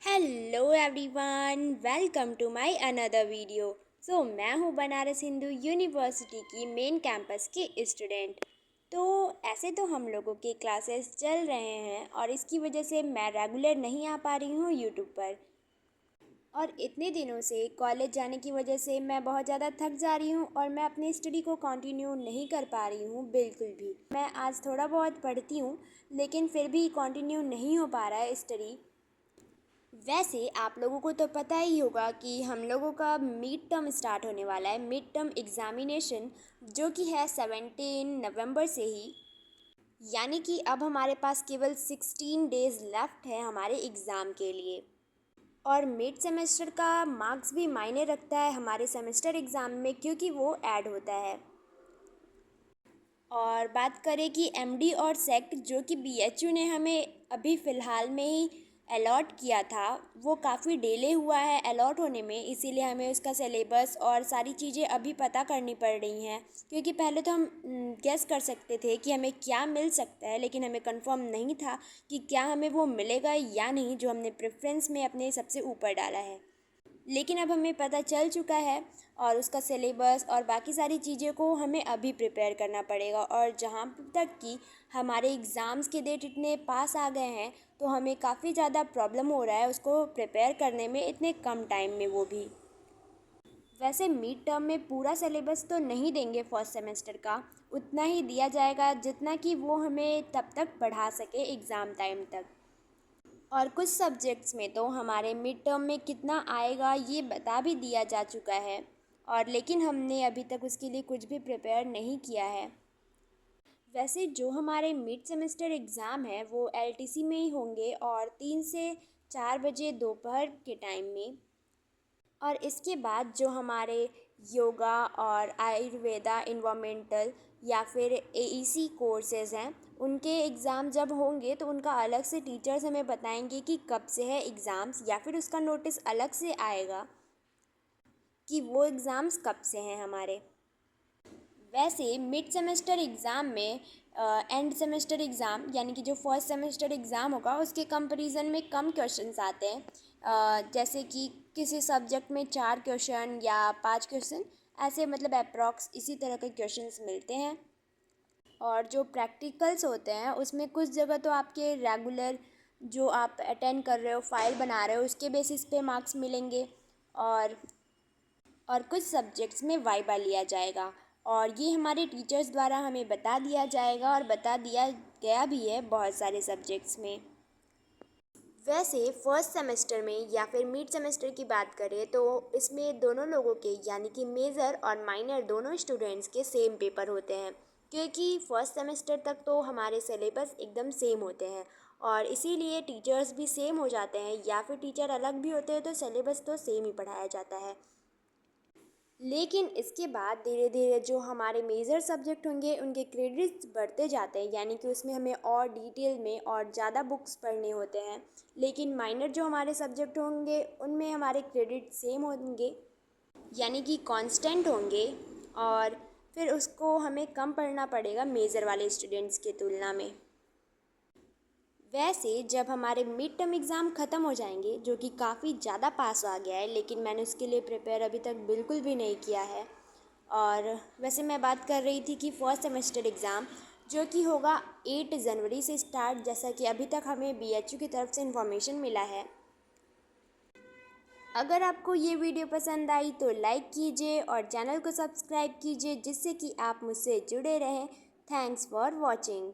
Hello everyone, welcome to my another video. मैं हूँ Banaras Hindu university की मेन कैंपस की स्टूडेंट। तो ऐसे तो हम लोगों के क्लासेस चल रहे हैं और इसकी वजह से मैं रेगुलर नहीं आ पा रही हूँ यूट्यूब पर। और इतने दिनों से कॉलेज जाने की वजह से मैं बहुत ज़्यादा थक जा रही हूँ और मैं अपनी स्टडी को कंटिन्यू नहीं कर पा रही हूँ बिल्कुल भी। मैं आज थोड़ा बहुत पढ़ती हूँ लेकिन फिर भी कंटिन्यू नहीं हो पा रहा है स्टडी। वैसे आप लोगों को तो पता ही होगा कि हम लोगों का मिड टर्म स्टार्ट होने वाला है, मिड टर्म एग्ज़ामिनेशन, जो कि है 17 नवंबर से ही। यानी कि अब हमारे पास केवल 16 डेज़ लेफ्ट है हमारे एग्ज़ाम के लिए। और मिड सेमेस्टर का मार्क्स भी मायने रखता है हमारे सेमेस्टर एग्ज़ाम में, क्योंकि वो ऐड होता है। और बात करें कि एमडी और सेक्ट जो कि बीएचयू ने हमें अभी फ़िलहाल में ही अलॉट किया था, वो काफ़ी डिले हुआ है अलॉट होने में, इसीलिए हमें उसका सिलेबस और सारी चीज़ें अभी पता करनी पड़ रही हैं। क्योंकि पहले तो हम गेस कर सकते थे कि हमें क्या मिल सकता है, लेकिन हमें कंफर्म नहीं था कि क्या हमें वो मिलेगा या नहीं जो हमने प्रेफरेंस में अपने सबसे ऊपर डाला है। लेकिन अब हमें पता चल चुका है और उसका सिलेबस और बाकी सारी चीज़ों को हमें अभी प्रिपेयर करना पड़ेगा। और जहाँ तक कि हमारे एग्ज़ाम्स के डेट इतने पास आ गए हैं, तो हमें काफ़ी ज़्यादा प्रॉब्लम हो रहा है उसको प्रिपेयर करने में इतने कम टाइम में, वो भी। वैसे मिड टर्म में पूरा सिलेबस तो नहीं देंगे फर्स्ट सेमेस्टर का, उतना ही दिया जाएगा जितना कि वो हमें तब तक पढ़ा सके एग्ज़ाम टाइम तक। और कुछ सब्जेक्ट्स में तो हमारे मिड टर्म में कितना आएगा ये बता भी दिया जा चुका है, और लेकिन हमने अभी तक उसके लिए कुछ भी प्रिपेयर नहीं किया है। वैसे जो हमारे मिड सेमेस्टर एग्ज़ाम है वो एलटीसी में ही होंगे और 3 से 4 बजे दोपहर के टाइम में। और इसके बाद जो हमारे योगा और आयुर्वेदा इन्वामेंटल या फिर एईसी कोर्सेज़ हैं, उनके एग्ज़ाम जब होंगे तो उनका अलग से टीचर्स हमें बताएंगे कि कब से है एग्ज़ाम्स, या फिर उसका नोटिस अलग से आएगा कि वो एग्ज़ाम्स कब से हैं हमारे। वैसे मिड सेमेस्टर एग्ज़ाम में एंड सेमेस्टर एग्ज़ाम यानी कि जो फर्स्ट सेमेस्टर एग्ज़ाम होगा उसके कंपैरिजन में कम क्वेश्चंस आते हैं। जैसे कि किसी सब्जेक्ट में 4 क्वेश्चन या 5 क्वेश्चन, ऐसे मतलब अप्रॉक्स इसी तरह के क्वेश्चंस मिलते हैं। और जो प्रैक्टिकल्स होते हैं उसमें कुछ जगह तो आपके रेगुलर जो आप अटेंड कर रहे हो, फाइल बना रहे हो, उसके बेसिस पे मार्क्स मिलेंगे। और और कुछ सब्जेक्ट्स में वाइवा लिया जाएगा, और ये हमारे टीचर्स द्वारा हमें बता दिया जाएगा और बता दिया गया भी है बहुत सारे सब्जेक्ट्स में। वैसे फर्स्ट सेमेस्टर में या फिर मिड सेमेस्टर की बात करें तो इसमें दोनों लोगों के यानी कि मेजर और माइनर दोनों स्टूडेंट्स के सेम पेपर होते हैं, क्योंकि फर्स्ट सेमेस्टर तक तो हमारे सिलेबस एकदम सेम होते हैं और इसीलिए टीचर्स भी सेम हो जाते हैं, या फिर टीचर अलग भी होते हैं तो सिलेबस तो सेम ही पढ़ाया जाता है। लेकिन इसके बाद धीरे धीरे जो हमारे मेजर सब्जेक्ट होंगे उनके क्रेडिट्स बढ़ते जाते हैं, यानी कि उसमें हमें और डिटेल में और ज़्यादा बुक्स पढ़ने होते हैं। लेकिन माइनर जो हमारे सब्जेक्ट होंगे उनमें हमारे क्रेडिट सेम होंगे, यानी कि कांस्टेंट होंगे, और फिर उसको हमें कम पढ़ना पड़ेगा मेजर वाले स्टूडेंट्स की तुलना में। वैसे जब हमारे मिड टर्म एग्ज़ाम ख़त्म हो जाएंगे, जो कि काफ़ी ज़्यादा पास आ गया है, लेकिन मैंने उसके लिए प्रिपेयर अभी तक बिल्कुल भी नहीं किया है। और वैसे मैं बात कर रही थी कि फर्स्ट सेमेस्टर एग्ज़ाम जो कि होगा 8 जनवरी से स्टार्ट, जैसा कि अभी तक हमें बीएचयू की तरफ से इन्फॉर्मेशन मिला है। अगर आपको ये वीडियो पसंद आई तो लाइक कीजिए और चैनल को सब्सक्राइब कीजिए, जिससे कि आप मुझसे जुड़े रहें। Thanks for watching.